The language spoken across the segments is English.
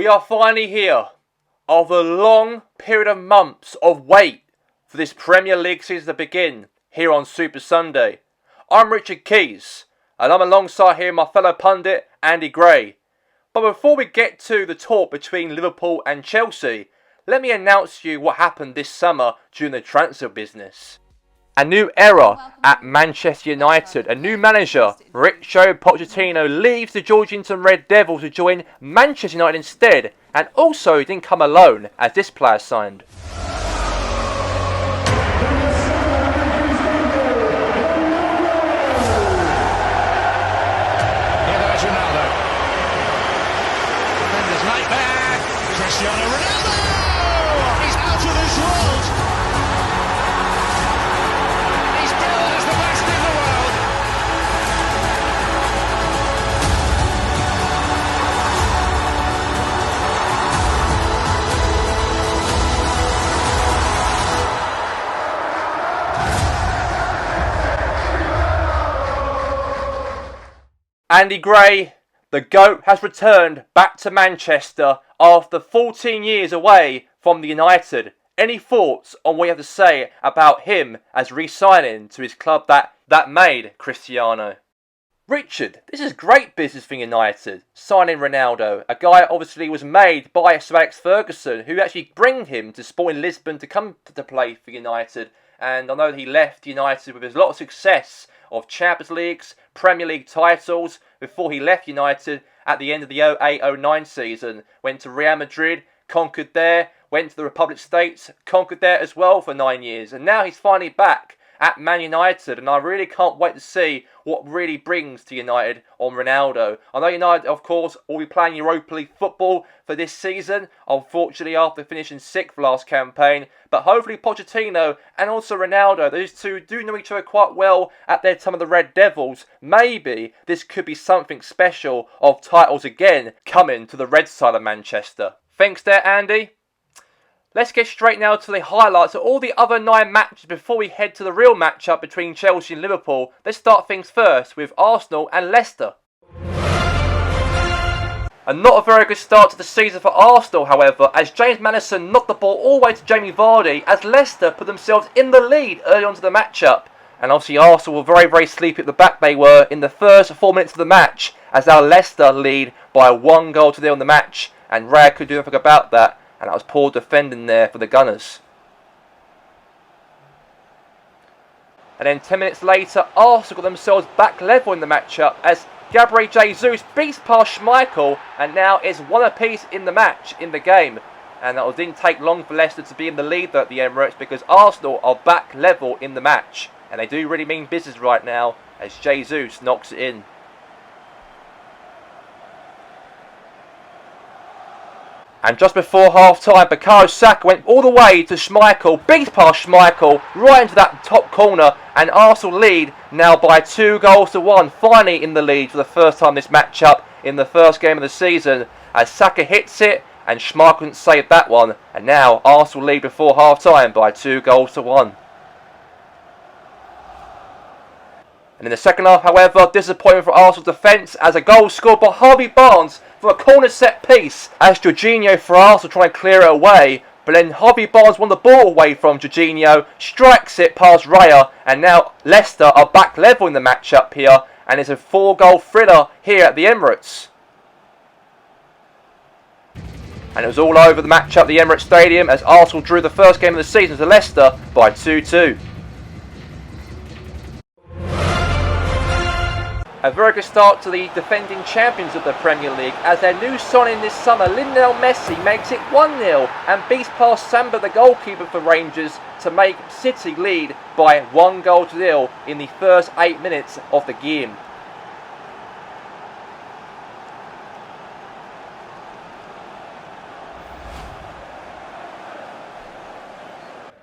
We are finally here, after a long period of months of wait for this Premier League season to begin here on Super Sunday. I'm Richard Keys, and I'm alongside here my fellow pundit Andy Gray. But before we get to the talk between Liverpool and Chelsea, let me announce to you what happened this summer during the transfer business. A new era at Manchester United. A new manager, Mauricio Pochettino, leaves the Georgington Red Devils to join Manchester United instead. And also he didn't come alone, as this player signed. Cristiano Ronaldo! He's out of this world! He's billed as the best in the world! Andy Gray, the GOAT, has returned back to Manchester after 14 years away from the United. Any thoughts on what you have to say about him as re-signing to his club that made Cristiano? Richard, this is great business for United, signing Ronaldo, a guy obviously was made by Sir Alex Ferguson, who actually bring him to Sporting Lisbon to come to play for United. And I know that he left United with a lot of success of Champions Leagues, Premier League titles before he left United at the end of the 08-09 season. Went to Real Madrid, conquered there, went to the Republic States, conquered there as well for 9 years. And now he's finally back at Man United, and I really can't wait to see what really brings to United on Ronaldo. I know United, of course, will be playing Europa League football for this season, unfortunately after finishing 6th last campaign, but hopefully Pochettino and also Ronaldo, those two do know each other quite well at their time of the Red Devils. Maybe this could be something special of titles again coming to the red side of Manchester. Thanks there, Andy. Let's get straight now to the highlights of all the other 9 matches before we head to the real matchup between Chelsea and Liverpool. Let's start things first with Arsenal and Leicester. And not a very good start to the season for Arsenal, however, as James Maddison knocked the ball all the way to Jamie Vardy as Leicester put themselves in the lead early on to the matchup. And obviously Arsenal were very, very sleepy at the back they were in the first 4 minutes of the match, as now Leicester lead by 1-0 in the match, and Raya could do nothing about that. And that was poor defending there for the Gunners. And then 10 minutes later, Arsenal got themselves back level in the matchup as Gabriel Jesus beats past Schmeichel, and now it's 1 apiece in the match, in the game. And that didn't take long for Leicester to be in the lead at the Emirates, because Arsenal are back level in the match. And they do really mean business right now as Jesus knocks it in. And just before half-time, Bukayo Saka went all the way to Schmeichel, beats past Schmeichel, right into that top corner, and Arsenal lead now by 2-1, finally in the lead for the first time this matchup in the first game of the season, as Saka hits it, and Schmeichel couldn't save that one, and now Arsenal lead before half-time by 2-1. And in the second half, however, disappointment for Arsenal's defence as a goal scored by Harvey Barnes for a corner set piece as Jorginho for Arsenal trying to clear it away. But then Harvey Barnes won the ball away from Jorginho, strikes it past Raya, and now Leicester are back level in the matchup here, and it's a 4-goal thriller here at the Emirates. And it was all over the matchup at the Emirates Stadium as Arsenal drew the first game of the season to Leicester by 2-2. A very good start to the defending champions of the Premier League as their new signing this summer, Lionel Messi, makes it 1-0 and beats past Samba, the goalkeeper for Rangers, to make City lead by 1-0 in the first 8 minutes of the game.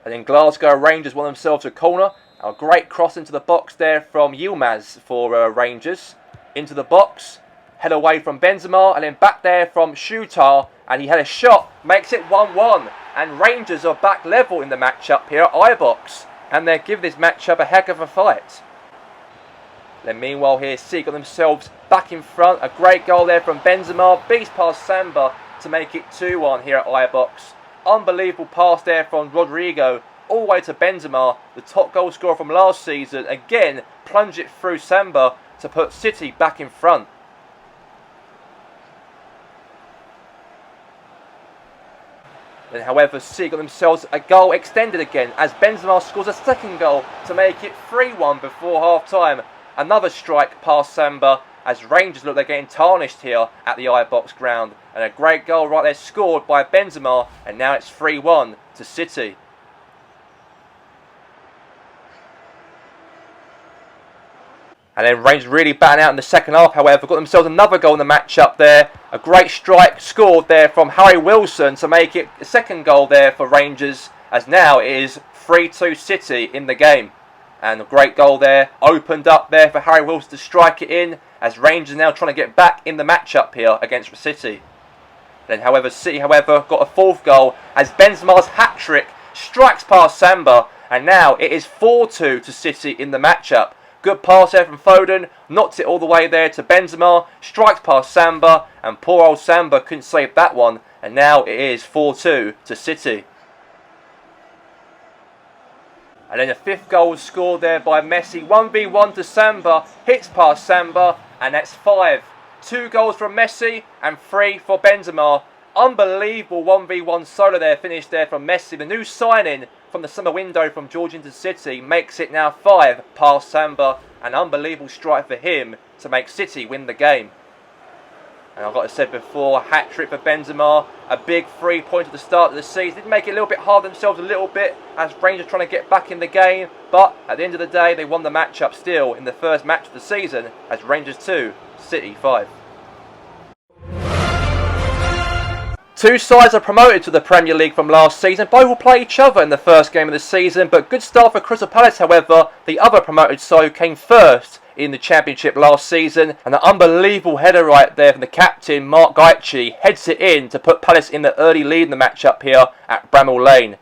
And then Glasgow Rangers won themselves a corner. A great cross into the box there from Yilmaz for Rangers. Into the box. Head away from Benzema. And then back there from Shutar. And he had a shot. Makes it 1-1. And Rangers are back level in the matchup here at Ibrox. And they give this matchup a heck of a fight. Then meanwhile here, City got themselves back in front. A great goal there from Benzema. Beats past Samba. to make it 2-1 here at Ibox. Unbelievable pass there from Rodrigo all the way to Benzema, the top goal scorer from last season. Again, plunge it through Samba to put City back in front. Then, however, City got themselves a goal extended again as Benzema scores a second goal to make it 3-1 before half-time. Another strike past Samba as Rangers look they're getting tarnished here at the Ibox ground. And a great goal right there scored by Benzema, and now it's 3-1 to City. And then Rangers really batting out in the second half, however, got themselves another goal in the match up there. A great strike scored there from Harry Wilson to make it a second goal there for Rangers, as now it is 3-2 City in the game. And a great goal there, opened up there for Harry Wilson to strike it in, as Rangers now trying to get back in the match up here against City. Then, however, City, however, got a fourth goal as Benzema's hat-trick strikes past Samba, and now it is 4-2 to City in the matchup. Good pass there from Foden, knocks it all the way there to Benzema, strikes past Samba, and poor old Samba couldn't save that one, and now it is 4-2 to City. And then the fifth goal was scored there by Messi, 1v1 to Samba, hits past Samba, and that's 5. 2 goals from Messi and 3 for Benzema. Unbelievable 1v1 solo there, finished there from Messi. The new signing from the summer window from Georgia City makes it now 5 past Samba. An unbelievable strike for him to make City win the game. And I've got to say before, hat-trick for Benzema, a big 3-point at the start of the season. Did make it a little bit hard themselves a little bit as Rangers trying to get back in the game. But at the end of the day, they won the match-up still in the first match of the season as Rangers 2, City 5. Two sides are promoted to the Premier League from last season. Both will play each other in the first game of the season, but good start for Crystal Palace, however. The other promoted side came first in the Championship last season, and an unbelievable header right there from the captain, Mark Gaethje, heads it in to put Palace in the early lead in the match up here at Bramall Lane.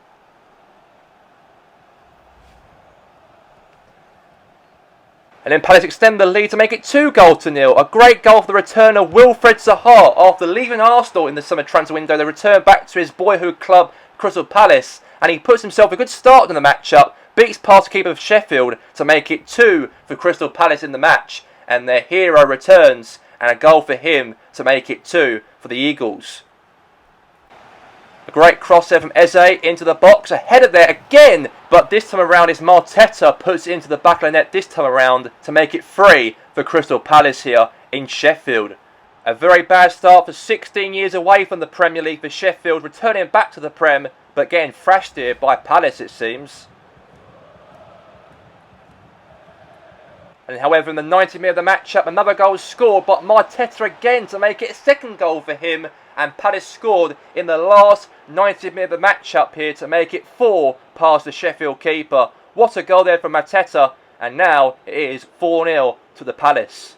And then Palace extend the lead to make it 2-0. A great goal for the return of Wilfred Zaha after leaving Arsenal in the summer transfer window. They return back to his boyhood club, Crystal Palace, and he puts himself a good start in the matchup. Beats past keeper of Sheffield to make it 2 for Crystal Palace in the match. And their hero returns, and a goal for him to make it 2 for the Eagles. A great cross there from Eze into the box. A header there again, but this time around is Mateta puts it into the back of the net this time around to make it 3 for Crystal Palace here in Sheffield. A very bad start for 16 years away from the Premier League for Sheffield, returning back to the Prem, but getting thrashed here by Palace it seems. And however, in the 90th minute of the matchup, another goal was scored, but Mateta again to make it a second goal for him. And Palace scored in the last 90th minute of the matchup here to make it 4 past the Sheffield keeper. What a goal there from Mateta. And now it is 4-0 to the Palace.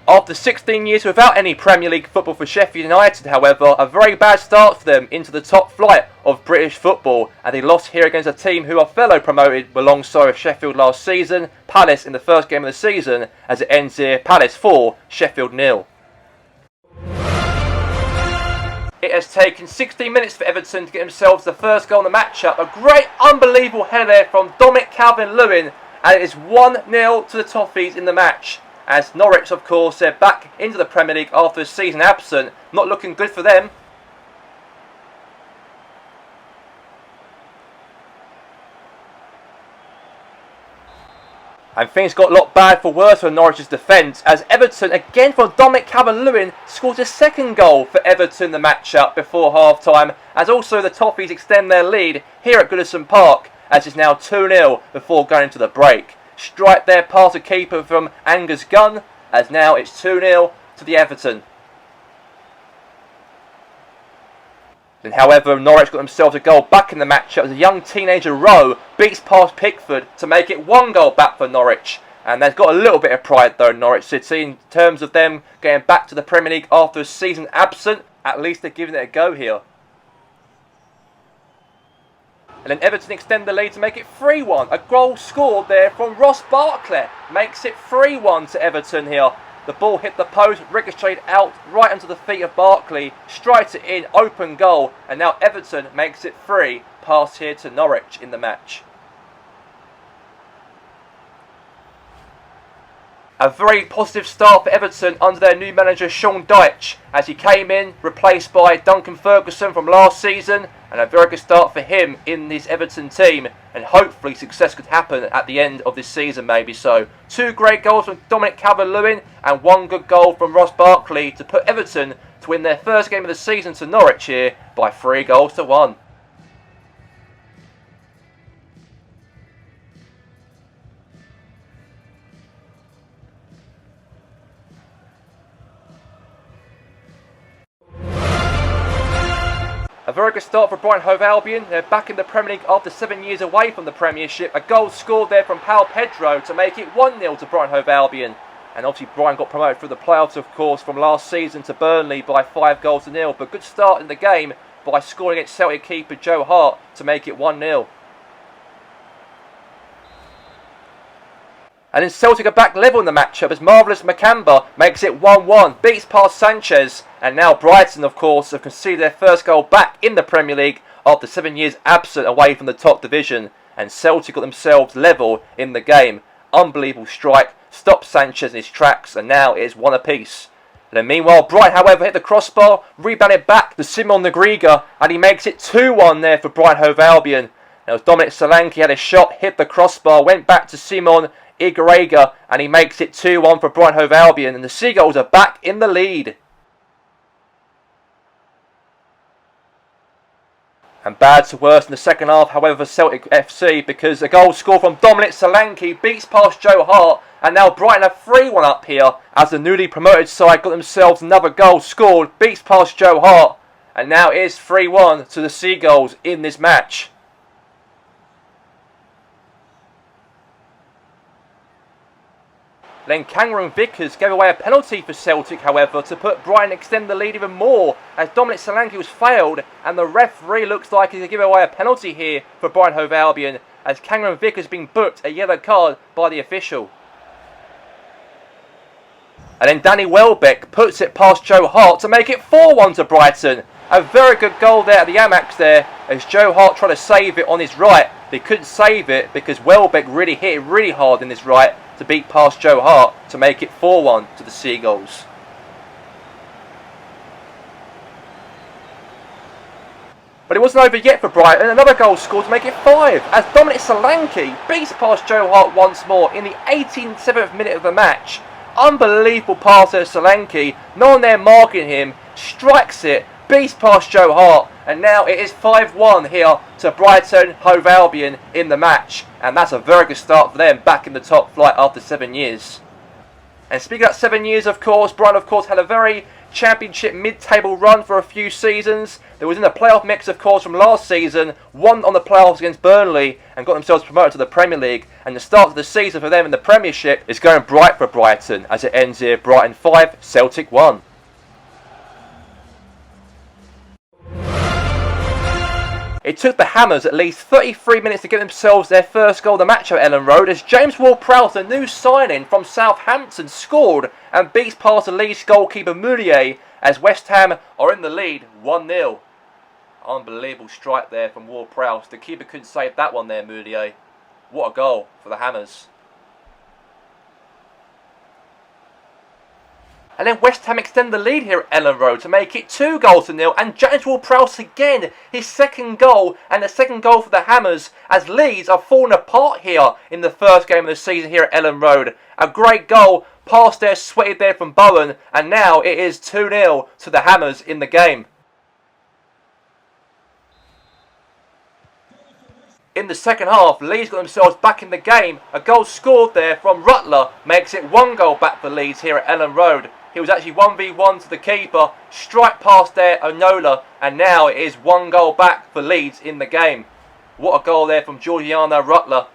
After 16 years without any Premier League football for Sheffield United, however, a very bad start for them into the top flight of British football, and they lost here against a team who are fellow promoted alongside Sheffield last season, Palace in the first game of the season, as it ends here, Palace 4, Sheffield 0. It has taken 16 minutes for Everton to get themselves the first goal in the matchup. A great, unbelievable header there from Dominic Calvert-Lewin, and it is 1-0 to the Toffees in the match. As Norwich, of course, they're back into the Premier League after a season absent. Not looking good for them. And things got a lot bad for worse for Norwich's defence, as Everton, again from Dominic Calvert-Lewin, scores a second goal for Everton in the matchup before half-time, as also the Toffees extend their lead here at Goodison Park, as it's now 2-0 before going into the break. Strike there past the keeper from Angus Gunn, as now it's 2-0 to the Everton. Then, however, Norwich got themselves a goal back in the matchup as a young teenager Rowe beats past Pickford to make it 1 goal back for Norwich. And they've got a little bit of pride though, Norwich City, in terms of them getting back to the Premier League after a season absent. At least they're giving it a go here. And then Everton extend the lead to make it 3-1. A goal scored there from Ross Barkley makes it 3-1 to Everton here. The ball hit the post, ricocheted out right onto the feet of Barkley, strikes it in, open goal, and now Everton makes it 3, pass here to Norwich in the match. A very positive start for Everton under their new manager Sean Dyche, as he came in, replaced by Duncan Ferguson from last season, and a very good start for him in this Everton team, and hopefully success could happen at the end of this season, maybe so. 2 great goals from Dominic Calvert-Lewin and 1 good goal from Ross Barkley to put Everton to win their first game of the season to Norwich here by 3-1. A very good start for Brighton Hove Albion. They're back in the Premier League after 7 years away from the Premiership. A goal scored there from Paulo Pedro to make it 1-0 to Brighton Hove Albion. And obviously Brighton got promoted through the playoffs, of course, from last season to Burnley by 5-0. But good start in the game by scoring against Celtic keeper Joe Hart to make it 1-0. And then Celtic are back level in the matchup as Marvellous Makamba makes it 1-1, beats past Sanchez, and now Brighton, of course, have conceded their first goal back in the Premier League after 7 years absent away from the top division, and Celtic got themselves level in the game. Unbelievable strike, stopped Sanchez in his tracks, and now it is 1 apiece. And then meanwhile, Brighton, however, hit the crossbar, rebounded back to Simon Negriga, and he makes it 2-1 there for Brighton Hove Albion. Now Dominic Solanke had a shot, hit the crossbar, went back to Simon Igorega, and he makes it 2-1 for Brighton Hove Albion, and the Seagulls are back in the lead. And bad to worse in the second half, however, for Celtic FC, because a goal scored from Dominic Solanke beats past Joe Hart, and now Brighton are 3-1 up here as the newly promoted side got themselves another goal scored, beats past Joe Hart, and now it is 3-1 to the Seagulls in this match. Then Cameron Vickers gave away a penalty for Celtic, however, to put Brighton extend the lead even more, as Dominic Solanke was failed, and the referee looks like he's going to give away a penalty here for Brighton Hove Albion, as Cameron Vickers being booked a yellow card by the official. And then Danny Welbeck puts it past Joe Hart to make it 4-1 to Brighton. A very good goal there at the Amex there, as Joe Hart tried to save it on his right. He couldn't save it because Welbeck really hit it really hard in his right to beat past Joe Hart to make it 4-1 to the Seagulls. But it wasn't over yet for Brighton. Another goal scored to make it 5 as Dominic Solanke beats past Joe Hart once more in the 87th minute of the match. Unbelievable pass there, Solanke. No one there marking him. Strikes it, beats past Joe Hart, and now it is 5-1 here to Brighton Hove Albion in the match, and that's a very good start for them back in the top flight after 7 years. And speaking of 7 years, of course, Brighton of course had a very championship mid-table run for a few seasons. They was in the playoff mix, of course, from last season, won on the playoffs against Burnley and got themselves promoted to the Premier League, and the start of the season for them in the Premiership is going bright for Brighton as it ends here Brighton 5, Celtic 1. It took the Hammers at least 33 minutes to get themselves their first goal of the match at Ellen Road as James Ward-Prowse, a new signing from Southampton, scored and beats past the Leeds goalkeeper Mounier as West Ham are in the lead 1-0. Unbelievable strike there from Ward-Prowse. The keeper couldn't save that one there, Mounier. What a goal for the Hammers. And then West Ham extend the lead here at Ellen Road to make it 2-0, and James Ward-Prowse again, his second goal, and the second goal for the Hammers as Leeds are falling apart here in the first game of the season here at Ellen Road. A great goal, past there, sweated there from Bowen, and now it is 2-0 to the Hammers in the game. In the second half, Leeds got themselves back in the game. A goal scored there from Rutler makes it 1 goal back for Leeds here at Ellen Road. He was actually 1v1 to the keeper, strike past there Onola, and now it is 1 goal back for Leeds in the game. What a goal there from Georgiana Rutler.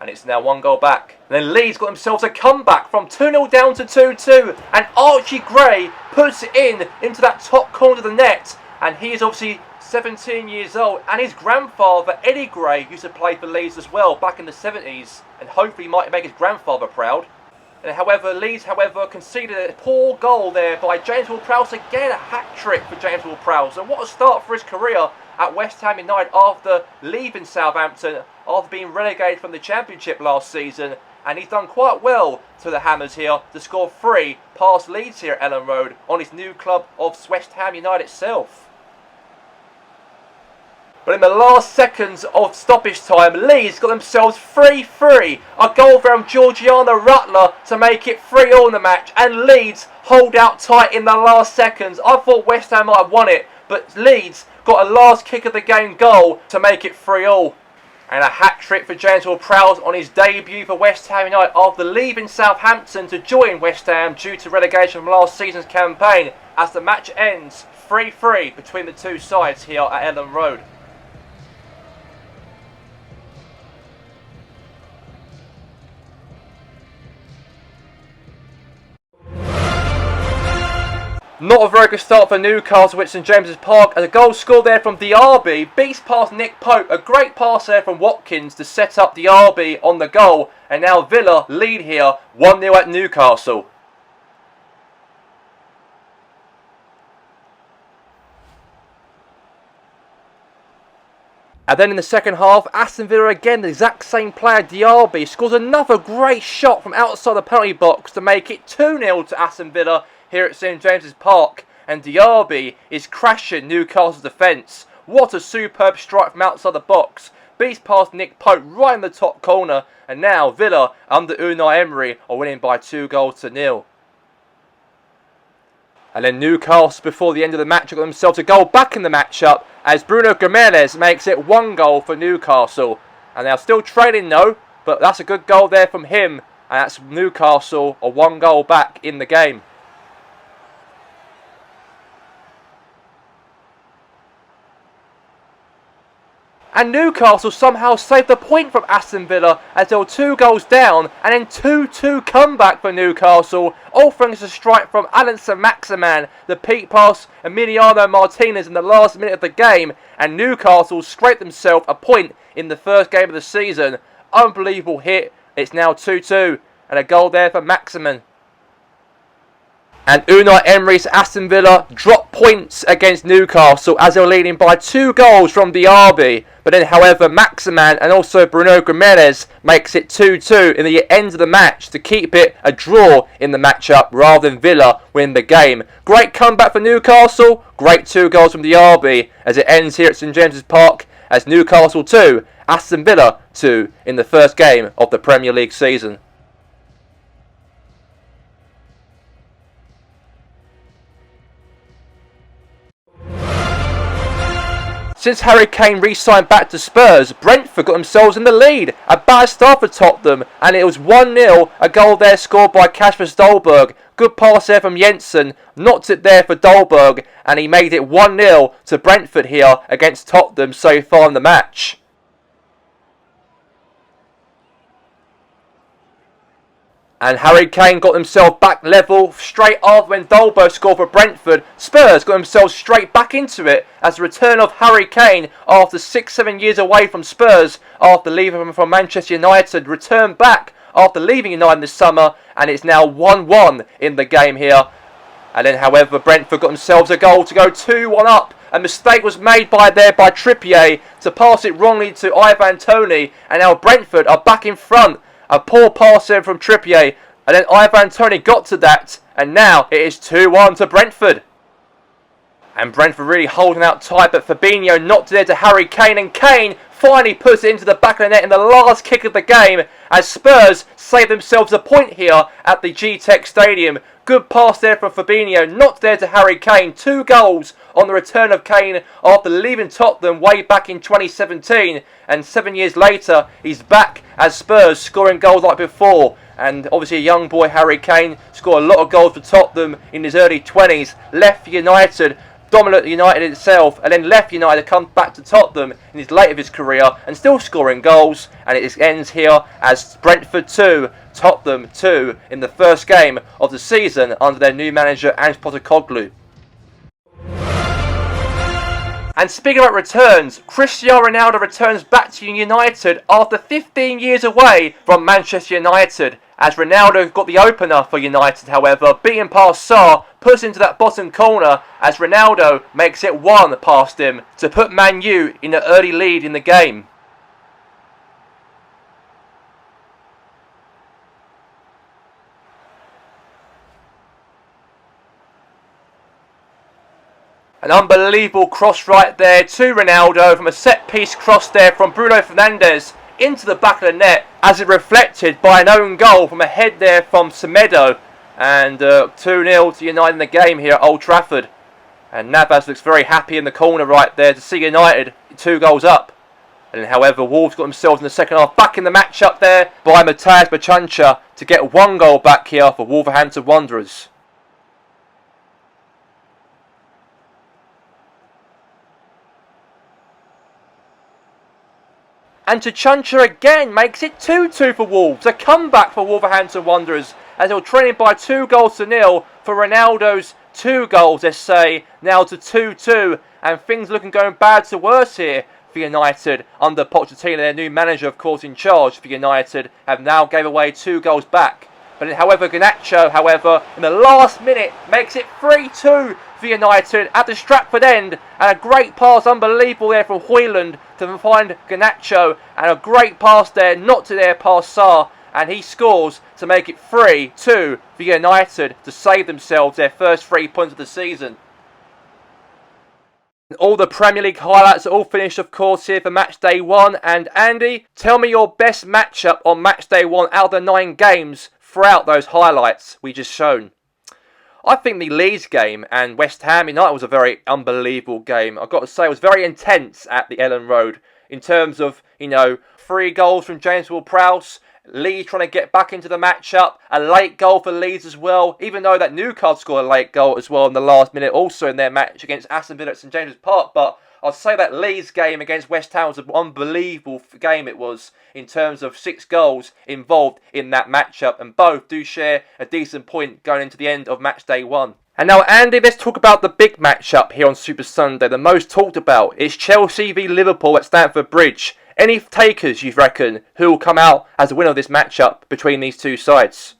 And it's now 1 goal back. And then Leeds got themselves a comeback from 2-0 down to 2-2, and Archie Gray puts it into that top corner of the net. and he is obviously 17 years old, and his grandfather Eddie Gray used to play for Leeds as well back in the 70s, and hopefully might make his grandfather proud. And Leeds conceded a poor goal there by James Ward-Prowse. Again, a hat-trick for James Ward-Prowse, and what a start for his career at West Ham United after leaving Southampton after being relegated from the Championship last season. And he's done quite well to the Hammers here to score 3 past Leeds here at Elland Road on his new club of West Ham United itself. But in the last seconds of stoppage time, Leeds got themselves 3-3. A goal from Georgiana Rutler to make it 3-all in the match. And Leeds hold out tight in the last seconds. I thought West Ham might have won it, but Leeds got a last kick of the game goal to make it 3-all. And a hat-trick for James Ward-Prowse on his debut for West Ham United after leaving Southampton to join West Ham due to relegation from last season's campaign, as the match ends 3-3 between the two sides here at Elland Road. Not a very good start for Newcastle at St James's Park, as a goal scored there from Diaby beats past Nick Pope. A great pass there from Watkins to set up Diaby on the goal, and now Villa lead here 1-0 at Newcastle. And then in the second half, Aston Villa again, the exact same player, Diaby, scores another great shot from outside the penalty box to make it 2-0 to Aston Villa here at St James's Park, and Diaby is crashing Newcastle's defence. What a superb strike from outside the box. Beats past Nick Pope right in the top corner, and now Villa, under Unai Emery, are winning by 2-0. And then Newcastle, before the end of the match, got themselves a goal back in the matchup, as Bruno Gimenez makes it 1 goal for Newcastle. And they're still trailing though, but that's a good goal there from him, and that's Newcastle a 1 goal back in the game. And Newcastle somehow saved the point from Aston Villa as they were 2 goals down, and then 2-2 comeback for Newcastle, all thanks to a strike from Alan Saint-Maximin, the peak pass Emiliano Martinez in the last minute of the game, and Newcastle scraped themselves a point in the first game of the season. Unbelievable hit. It's now 2-2, and a goal there for Maximin. And Unai Emery's Aston Villa dropped points against Newcastle as they were leading by 2 goals from Diaby. But then, however, Maximin and also Bruno Gimenez makes it 2-2 in the end of the match to keep it a draw in the matchup rather than Villa win the game. Great comeback for Newcastle. Great 2 goals from Diaby as it ends here at St James's Park as Newcastle 2, Aston Villa 2 in the first game of the Premier League season. Since Harry Kane re-signed back to Spurs, Brentford got themselves in the lead. A bad start for Tottenham, and it was 1-0, a goal there scored by Kasper Stolberg. Good pass there from Jensen, knocked it there for Dolberg, and he made it 1-0 to Brentford here against Tottenham so far in the match. And Harry Kane got himself back level straight after when Dolberg scored for Brentford. Spurs got themselves straight back into it as the return of Harry Kane after 6-7 years away from Spurs after leaving from Manchester United, returned back after leaving United this summer, and it's now 1-1 in the game here. And then, however, Brentford got themselves a goal to go 2-1 up. A mistake was made by Trippier to pass it wrongly to Ivan Toney, and now Brentford are back in front. A poor pass there from Trippier, and then Ivan Toney got to that, and now it is 2-1 to Brentford. And Brentford really holding out tight, but Fabinho knocked it there to Harry Kane, and Kane finally puts it into the back of the net in the last kick of the game as Spurs save themselves a point here at the G-Tech Stadium. Good pass there from Fabinho, knocked there to Harry Kane. 2 goals on the return of Kane after leaving Tottenham way back in 2017. And 7 years later, he's back as Spurs, scoring goals like before. And obviously a young boy, Harry Kane, scored a lot of goals for Tottenham in his early 20s. Left United, dominant United itself, and then left United to come back to Tottenham in his late of his career and still scoring goals. And it ends here as Brentford 2, Tottenham 2 in the first game of the season under their new manager Ange Postecoglou. And speaking about returns, Cristiano Ronaldo returns back to United after 15 years away from Manchester United. As Ronaldo got the opener for United, however, beating past Sarr, puts into that bottom corner as Ronaldo makes it one past him to put Man U in an early lead in the game. An unbelievable cross right there to Ronaldo from a set-piece cross there from Bruno Fernandes into the back of the net as it reflected by an own goal from a head there from Semedo. And 2-0 to United in the game here at Old Trafford. And Navas looks very happy in the corner right there to see United 2 goals up. And however, Wolves got themselves in the second half back in the match up there by Matthias Bachancha to get 1 goal back here for Wolverhampton Wanderers. And Tachancha again makes it 2-2 for Wolves. A comeback for Wolverhampton Wanderers as they were trailing by 2-0 for Ronaldo's 2 goals, let's say, now to 2-2. And things looking going bad to worse here for United under Pochettino, their new manager, of course, in charge for United, have now gave away 2 goals back. But however, Garnacho, in the last minute, makes it 3-2 for United at the Stratford end. And a great pass, unbelievable there from Højlund to find Garnacho. And a great pass there, not to there past Sarr. And he scores to make it 3-2 for United to save themselves their first 3 points of the season. All the Premier League highlights are all finished, of course, here for match day 1. And Andy, tell me your best matchup on match day 1 out of the 9 games throughout those highlights we just shown. I think the Leeds game and West Ham United was a very unbelievable game. I've got to say it was very intense at the Ellen Road in terms of, 3 goals from James Ward-Prowse, Leeds trying to get back into the matchup, a late goal for Leeds as well, even though that Newcastle scored a late goal as well in the last minute also in their match against Aston Villa at St James's Park. But I'd say that Leeds game against West Ham was an unbelievable game it was in terms of 6 goals involved in that matchup, and both do share a decent point going into the end of match day 1. And now, Andy, let's talk about the big matchup here on Super Sunday, the most talked about. It's Chelsea v Liverpool at Stamford Bridge. Any takers, you reckon, who will come out as the winner of this matchup between these 2 sides?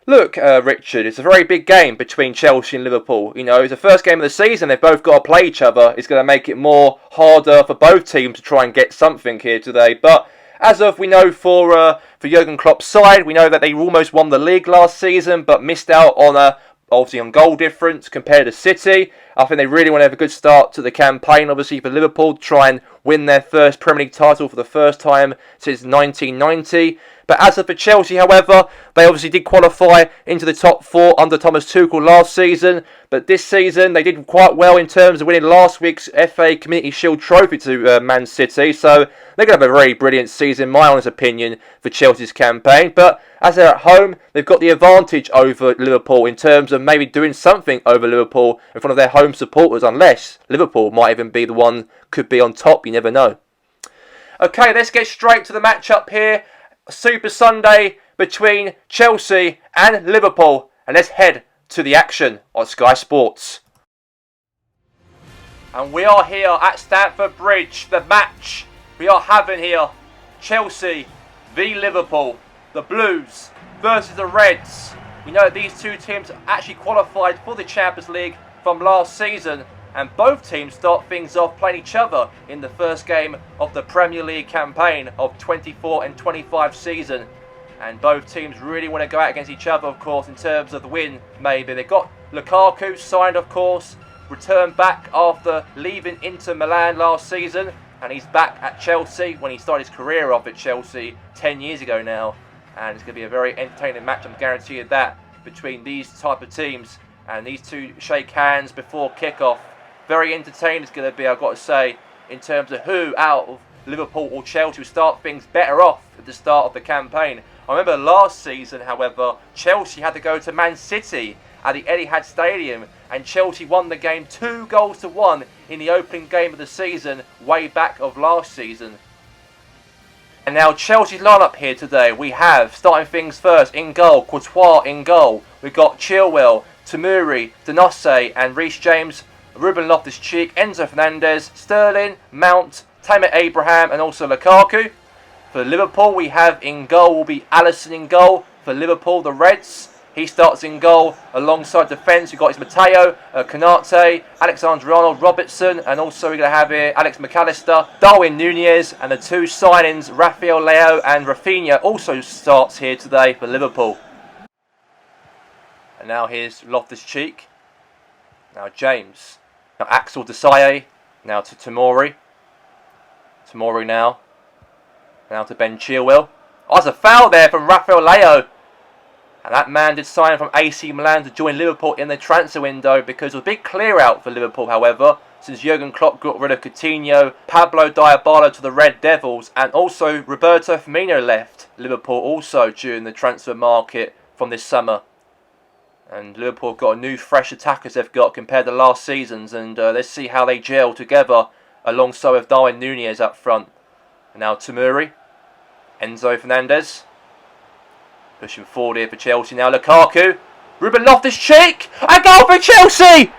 Look, Richard, it's a very big game between Chelsea and Liverpool. It's the first game of the season. They've both got to play each other. It's going to make it more harder for both teams to try and get something here today. But as of we know for Jurgen Klopp's side, we know that they almost won the league last season, but missed out on obviously on goal difference compared to City. I think they really want to have a good start to the campaign, obviously, for Liverpool to try and win their first Premier League title for the first time since 1990. But as for Chelsea, however, they obviously did qualify into the top 4 under Thomas Tuchel last season. But this season, they did quite well in terms of winning last week's FA Community Shield trophy to Man City. So they're going to have a very brilliant season, in my honest opinion, for Chelsea's campaign. But as they're at home, they've got the advantage over Liverpool in terms of maybe doing something over Liverpool in front of their home supporters, unless Liverpool might even be the one, could be on top, you never know. Okay, let's get straight to the matchup here. Super Sunday between Chelsea and Liverpool, and let's head to the action on Sky Sports. And we are here at Stamford Bridge, the match we are having here, Chelsea v Liverpool, the Blues versus the Reds. We know that these 2 teams actually qualified for the Champions League from last season, and both teams start things off playing each other in the first game of the Premier League campaign of 24 and 25 season. And both teams really want to go out against each other, of course, in terms of the win, maybe. They've got Lukaku signed, of course, returned back after leaving Inter Milan last season, and he's back at Chelsea when he started his career off at Chelsea 10 years ago now. And it's going to be a very entertaining match, I'm guaranteed that, between these type of teams. And these 2 shake hands before kick-off. Very entertaining it's going to be, I've got to say, in terms of who out of Liverpool or Chelsea will start things better off at the start of the campaign. I remember last season, however, Chelsea had to go to Man City at the Etihad Stadium, and Chelsea won the game 2-1 in the opening game of the season, way back of last season. And now Chelsea's lineup here today. We have, starting things first, in goal, Courtois in goal. We've got Chilwell, Tomori, Denosse and Reece James Ruben Loftus-Cheek, Enzo Fernandez, Sterling, Mount, Tammy Abraham and also Lukaku. For Liverpool, we have in goal will be Alisson in goal. For Liverpool, the Reds, he starts in goal alongside defence. We've got his Mateo, Konate, Alexander-Arnold, Robertson, and also we're going to have here Alex McAllister, Darwin Nunez, and the two signings, Rafael Leao and Rafinha, also starts here today for Liverpool. And now here's Loftus-Cheek. Now James. Now Axel Desailly. Now to Tomori. Tomori now. Now to Ben Chilwell. Oh, there's a foul there from Rafael Leao. And that man did sign from AC Milan to join Liverpool in the transfer window because it was a big clear out for Liverpool, however, since Jurgen Klopp got rid of Coutinho, Pablo Diabala to the Red Devils, and also Roberto Firmino left Liverpool also during the transfer market from this summer. And Liverpool have got a new fresh attackers they've got compared to last season's, and let's see how they gel together alongside with Darwin Nunez up front. And now Tomori, Enzo Fernandez. Pushing forward here for Chelsea now. Lukaku. Ruben Loftus-Cheek. A goal for Chelsea!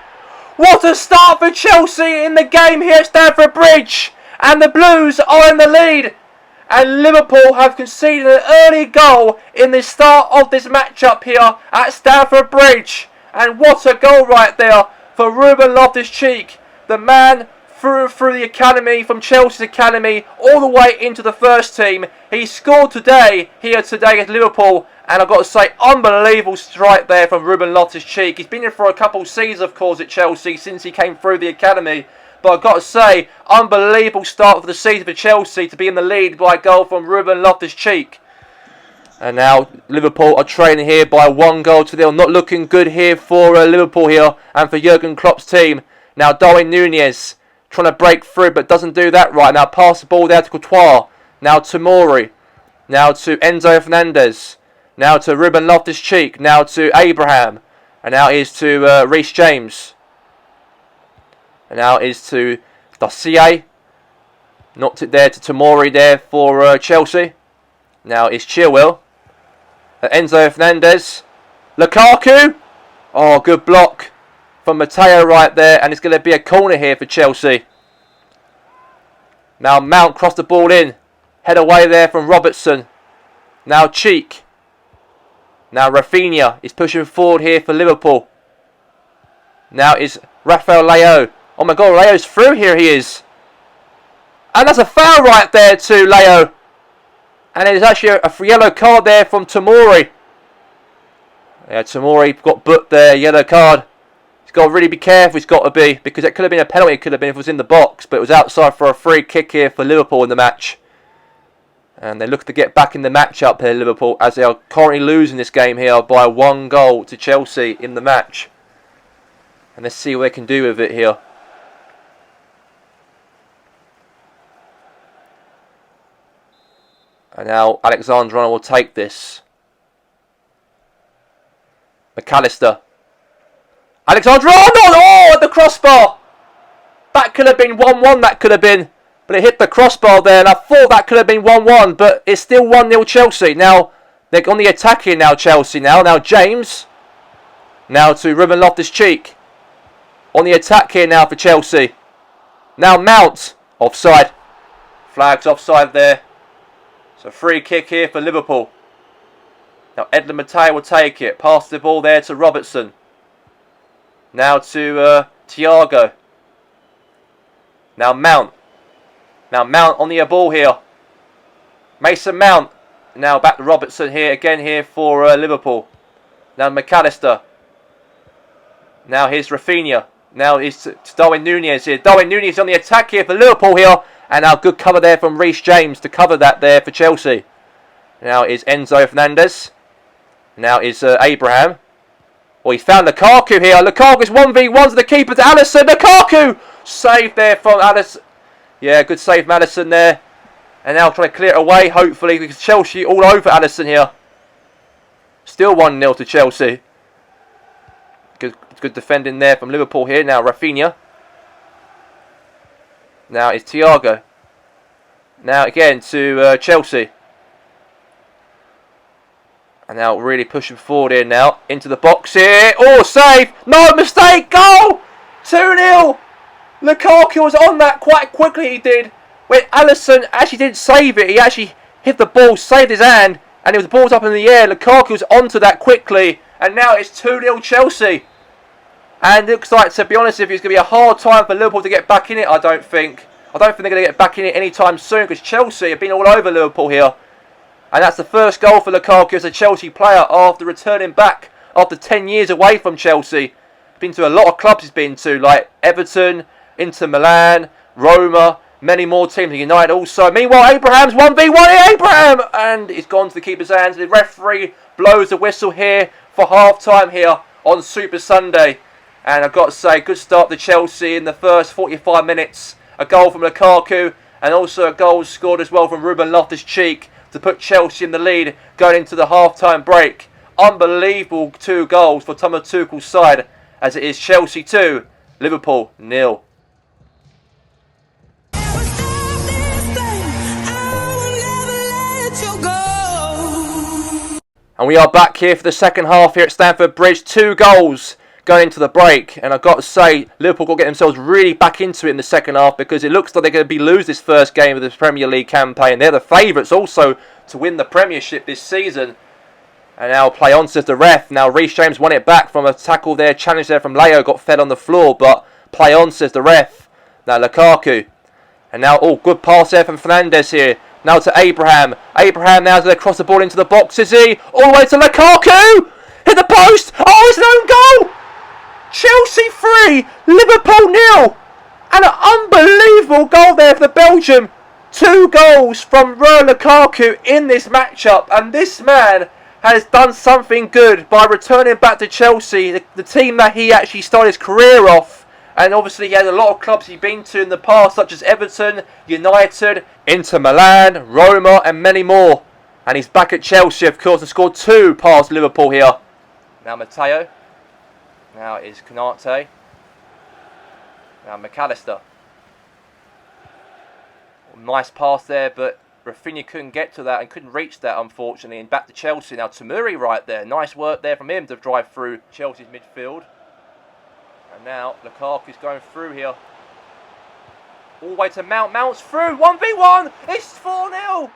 What a start for Chelsea in the game here at Stamford Bridge. And the Blues are in the lead. And Liverpool have conceded an early goal in the start of this matchup here at Stamford Bridge. And what a goal right there for Ruben Loftus-Cheek. The man through the academy, from Chelsea's academy, all the way into the first team. He scored today at Liverpool, and I've got to say, unbelievable strike there from Ruben Loftus-Cheek. He's been here for a couple of seasons, of course, at Chelsea since he came through the academy. But I've got to say, unbelievable start for the season for Chelsea to be in the lead by a goal from Ruben Loftus-Cheek. And now Liverpool are trailing here by 1-0. Not looking good here for Liverpool here and for Jurgen Klopp's team. Now Darwin Nunez trying to break through, but doesn't do that right. Now pass the ball there to Courtois. Now Tomori. Now to Enzo Fernandez. Now to Ruben Loftus-Cheek. Now to Abraham. And now is to Reece James. And now is to Dossier. Knocked it there to Tomori there for Chelsea. Now is Chilwell. Enzo Fernandez. Lukaku. Oh, good block from Mateo right there, and it's going to be a corner here for Chelsea. Now Mount crossed the ball in. Head away there from Robertson. Now Cheek. Now Rafinha is pushing forward here for Liverpool. Now is Rafael Leao. Oh my God, Leao's through here, he is. And that's a foul right there to Leao. And it is actually a yellow card there from Tomori. Yeah, Tomori got booked there, yellow card. He's got to really be careful, he's got to be, because it could have been a penalty, it could have been if it was in the box, but it was outside for a free kick here for Liverpool in the match. And they look to get back in the match up here, Liverpool, as they are currently losing this game here by 1 to Chelsea in the match. And let's see what they can do with it here. And now Alexander-Arnold will take this. McAllister. Alexander-Arnold! Oh, at the crossbar! That could have been 1-1, that could have been. But it hit the crossbar there, and I thought that could have been 1-1, but it's still 1-0 Chelsea. Now, they're on the attack here now, Chelsea now. Now, James. Now to Ruben Loftus-Cheek. On the attack here now for Chelsea. Now, Mount. Offside. Flags offside there. So, free kick here for Liverpool. Now, Edmund Mateo will take it. Pass the ball there to Robertson. Now to Thiago. Now Mount. Now Mount on the ball here. Mason Mount. Now back to Robertson here again here for Liverpool. Now McAllister. Now here's Rafinha. Now it's to Darwin Nunez here. Darwin Nunez on the attack here for Liverpool here. And now good cover there from Reece James to cover that there for Chelsea. Now is Enzo Fernandez. Now is Abraham. Well, he's found Lukaku here. Lukaku's 1v1 to the keeper to Alisson. Lukaku! Save there from Alisson. Yeah, good save from Alisson there. And now trying to clear it away, hopefully, because Chelsea all over Alisson here. Still 1-0 to Chelsea. Good defending there from Liverpool here. Now Rafinha. Now it's Thiago. Now again to Chelsea. And now really pushing forward here now. Into the box here. Oh, save. No, mistake. Goal. 2-0. Lukaku was on that quite quickly, he did. When Alisson actually didn't save it, he actually hit the ball, saved his hand, and it was the ball's up in the air. Lukaku was onto that quickly, and now it's 2-0 Chelsea. And it looks like, to be honest with you, it's going to be a hard time for Liverpool to get back in it, I don't think. I don't think they're going to get back in it anytime soon, because Chelsea have been all over Liverpool here. And that's the first goal for Lukaku as a Chelsea player after returning back after 10 years away from Chelsea. Been to a lot of clubs he's been to, like Everton, Inter Milan, Roma, many more teams, United also. Meanwhile, Abraham's 1v1, Abraham! And it's gone to the keeper's hands. The referee blows the whistle here for half-time here on Super Sunday. And I've got to say, good start to Chelsea in the first 45 minutes. A goal from Lukaku, and also a goal scored as well from Ruben Loftus-Cheek to put Chelsea in the lead going into the half-time break. Unbelievable 2 goals for Thomas Tuchel's side, as it is Chelsea 2, Liverpool 0. And we are back here for the second half here at Stamford Bridge. 2 goals going into the break. And I've got to say, Liverpool got to get themselves really back into it in the second half, because it looks like they're going to lose this first game of this Premier League campaign. They're the favourites also to win the Premiership this season. And now play on, says the ref. Now Reece James won it back from a tackle there. Challenge there from Leo. Got fed on the floor, but play on, says the ref. Now Lukaku. And now, good pass there from Fernandes here. Now to Abraham. Abraham now's going to cross the ball into the box, is he? All the way to Lukaku! Hit the post! Oh, it's an own goal! Chelsea 3, Liverpool 0. And an unbelievable goal there for the Belgium. 2 goals from Lukaku in this matchup. And this man has done something good by returning back to Chelsea, the team that he actually started his career off. And obviously he had a lot of clubs he'd been to in the past, such as Everton, United, Inter Milan, Roma, and many more. And he's back at Chelsea, of course, and scored 2 past Liverpool here. Now Matteo. Now is Konate. Now McAllister. Nice pass there, but Rafinha couldn't get to that and couldn't reach that, unfortunately. And back to Chelsea. Now Tomori right there. Nice work there from him to drive through Chelsea's midfield. And now Lukaku's going through here. All the way to Mount. Mount's through. 1v1. It's 4-0.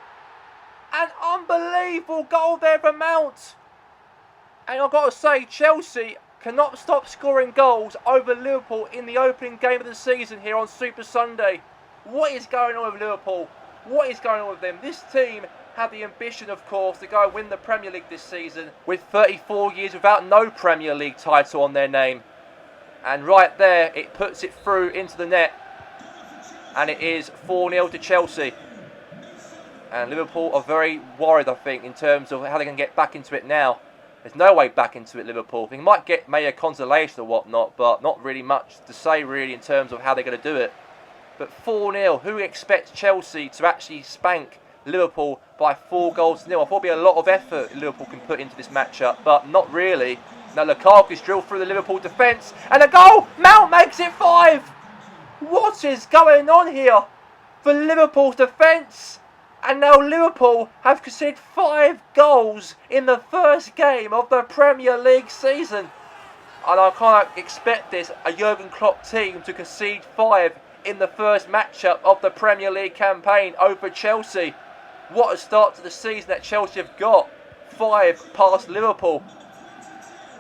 An unbelievable goal there from Mount. And I've got to say, Chelsea cannot stop scoring goals over Liverpool in the opening game of the season here on Super Sunday. What is going on with Liverpool? What is going on with them? This team have the ambition, of course, to go and win the Premier League this season, with 34 years without no Premier League title on their name. And right there, it puts it through into the net. And it is 4-0 to Chelsea. And Liverpool are very worried, I think, in terms of how they can get back into it now. There's no way back into it, Liverpool. They might get maybe a consolation or whatnot, but not really much to say, really, in terms of how they're going to do it. But 4-0, who expects Chelsea to actually spank Liverpool by 4 goals to 0? I thought there'd be a lot of effort Liverpool can put into this matchup, but not really. Now Lukaku's drilled through the Liverpool defence, and a goal! Mount makes it 5! What is going on here for Liverpool's defence? And now Liverpool have conceded 5 goals in the first game of the Premier League season. And I can't expect this, a Jurgen Klopp team, to concede 5 in the first matchup of the Premier League campaign over Chelsea. What a start to the season that Chelsea have got. 5 past Liverpool.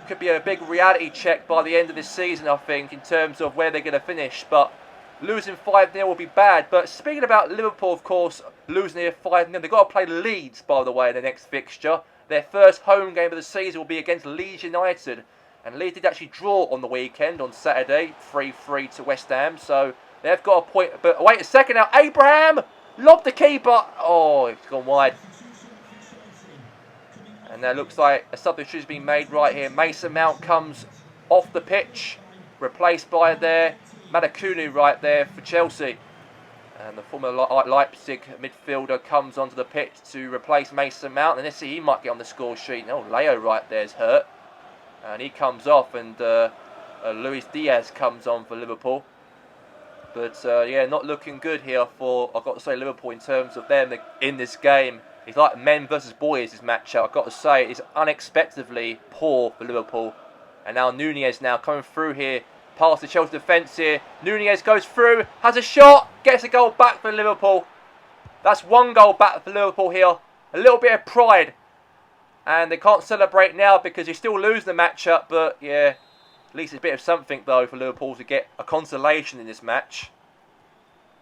Could be a big reality check by the end of this season, I think, in terms of where they're going to finish. But losing 5-0 will be bad. But speaking about Liverpool, of course, losing here 5-0, they've got to play Leeds, by the way, in the next fixture. Their first home game of the season will be against Leeds United. And Leeds did actually draw on the weekend, on Saturday, 3-3 to West Ham. So they've got a point. But wait a second now. Abraham lobbed the keeper. Oh, it's gone wide. And that looks like a substitution has been made right here. Mason Mount comes off the pitch, replaced by their Madakunu right there for Chelsea. And the former Leipzig midfielder comes onto the pitch to replace Mason Mount. And let's see, he might get on the score sheet. Oh, Leo right there is hurt. And he comes off, and Luis Diaz comes on for Liverpool. But yeah, not looking good here for, I've got to say, Liverpool in terms of them in this game. It's like men versus boys, this matchup. I've got to say, it's unexpectedly poor for Liverpool. And now Nunez now coming through here, past the Chelsea defence here. Nunez goes through, has a shot, gets a goal back for Liverpool. That's one goal back for Liverpool here. A little bit of pride. And they can't celebrate now because you're still losing the matchup. But yeah, at least it's a bit of something though for Liverpool to get a consolation in this match.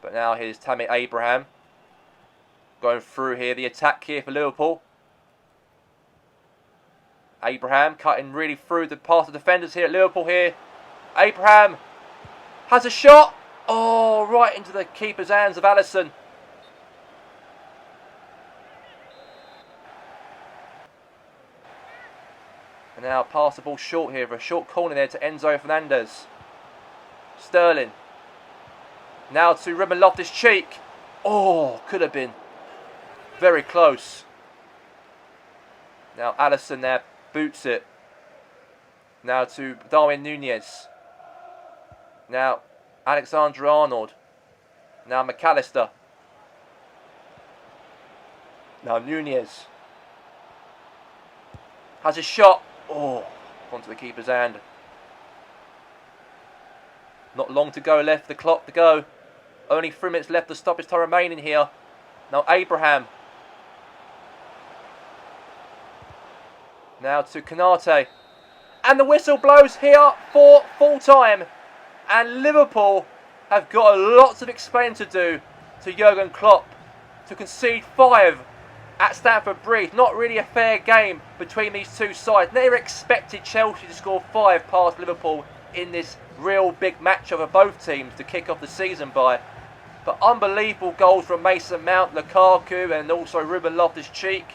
But now here's Tammy Abraham. Going through here, the attack here for Liverpool. Abraham cutting really through the past the defenders here at Liverpool here. Abraham has a shot. Oh, right into the keeper's hands of Alisson. And now pass the ball short here for a short corner there to Enzo Fernandez. Sterling. Now to Ruben Loftus-Cheek. Oh, could have been. Very close. Now Alisson there boots it. Now to Darwin Nunez. Now Alexander-Arnold. Now McAllister. Now Nunez. Has a shot. Oh, onto the keeper's hand. Not long to go left, the clock to go. Only 3 minutes left, the stoppage time remaining here. Now Abraham. Now to Konate. And the whistle blows here for full time. And Liverpool have got lots of explaining to do to Jurgen Klopp to concede 5 at Stamford Bridge. Not really a fair game between these two sides. Never expected Chelsea to score 5 past Liverpool in this real big match over both teams to kick off the season by. But unbelievable goals from Mason Mount, Lukaku and also Ruben Loftus-Cheek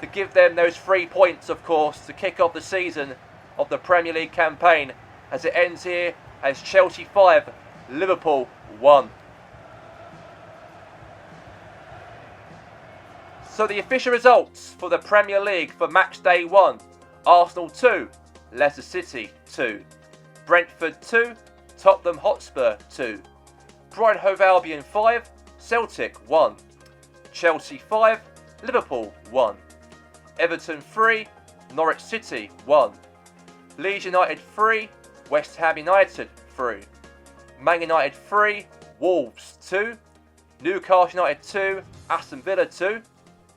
to give them those 3 points, of course, to kick off the season of the Premier League campaign as it ends here as Chelsea 5, Liverpool 1. So the official results for the Premier League for match day 1. Arsenal 2, Leicester City 2. Brentford 2, Tottenham Hotspur 2. Brighton Hove Albion 5, Celtic 1. Chelsea 5, Liverpool 1. Everton 3, Norwich City 1. Leeds United 3, West Ham United 3. Man United 3, Wolves 2. Newcastle United 2, Aston Villa 2.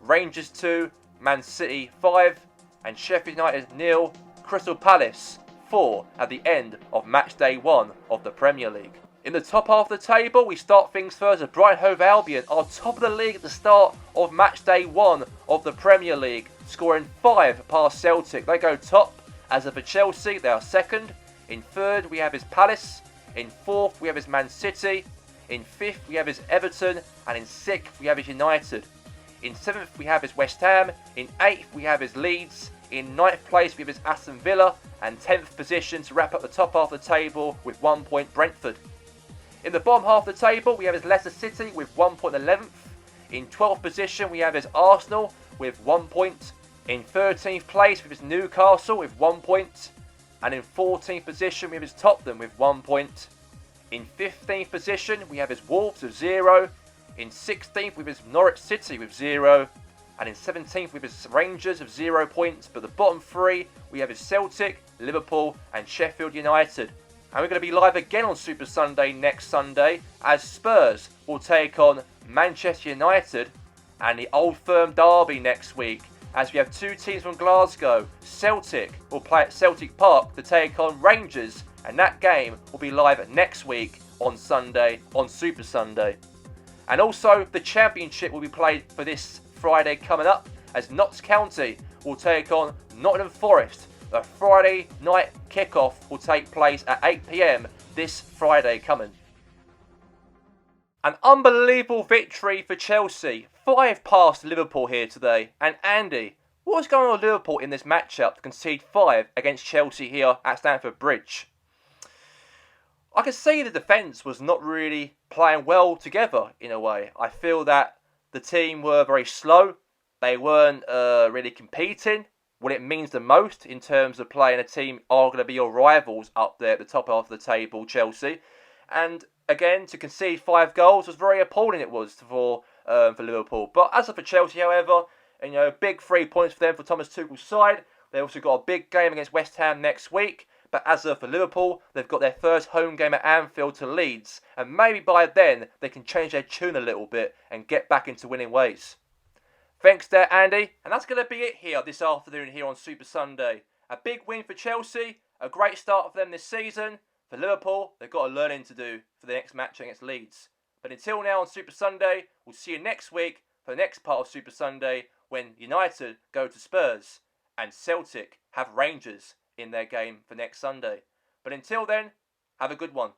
Rangers 2, Man City 5. And Sheffield United 0, Crystal Palace 4 at the end of match day 1 of the Premier League. In the top half of the table, we start things first as Brighton Hove Albion are top of the league at the start of match day 1 of the Premier League, scoring 5 past Celtic. They go top. As for Chelsea, they are second. In third, we have his Palace. In fourth, we have his Man City. In fifth, we have his Everton. And in sixth, we have his United. In seventh, we have his West Ham. In eighth, we have his Leeds. In ninth place, we have his Aston Villa. And 10th position to wrap up the top half of the table with 1 point Brentford. In the bottom half of the table, we have his Leicester City with 1 point 11th. In 12th position, we have his Arsenal with 1 point. In 13th place, we have his Newcastle with 1 point. And in 14th position, we have his Tottenham with 1 point. In 15th position, we have his Wolves with 0. In 16th, we have his Norwich City with 0. And in 17th, we have his Rangers with 0 points. But the bottom 3, we have his Celtic, Liverpool and Sheffield United. And we're going to be live again on Super Sunday next Sunday as Spurs will take on Manchester United and the Old Firm derby next week as we have 2 teams from Glasgow. Celtic will play at Celtic Park to take on Rangers and that game will be live next week on Sunday on Super Sunday. And also the Championship will be played for this Friday coming up as Notts County will take on Nottingham Forest. The Friday night kickoff will take place at 8 PM this Friday coming. An unbelievable victory for Chelsea. 5 past Liverpool here today. And Andy, what's going on with Liverpool in this matchup to concede 5 against Chelsea here at Stamford Bridge? I can see the defence was not really playing well together in a way. I feel that the team were very slow. They weren't really competing what it means the most in terms of playing a team are going to be your rivals up there at the top half of the table, Chelsea. And again, to concede 5 goals was very appalling. It was for Liverpool. But as for Chelsea, however, big 3 points for them for Thomas Tuchel's side. They also got a big game against West Ham next week. But as for Liverpool, they've got their first home game at Anfield to Leeds, and maybe by then they can change their tune a little bit and get back into winning ways. Thanks there, Andy, and that's going to be it here this afternoon here on Super Sunday. A big win for Chelsea, a great start for them this season. For Liverpool, they've got a learning to do for the next match against Leeds. But until now on Super Sunday, we'll see you next week for the next part of Super Sunday when United go to Spurs and Celtic have Rangers in their game for next Sunday. But until then, have a good one.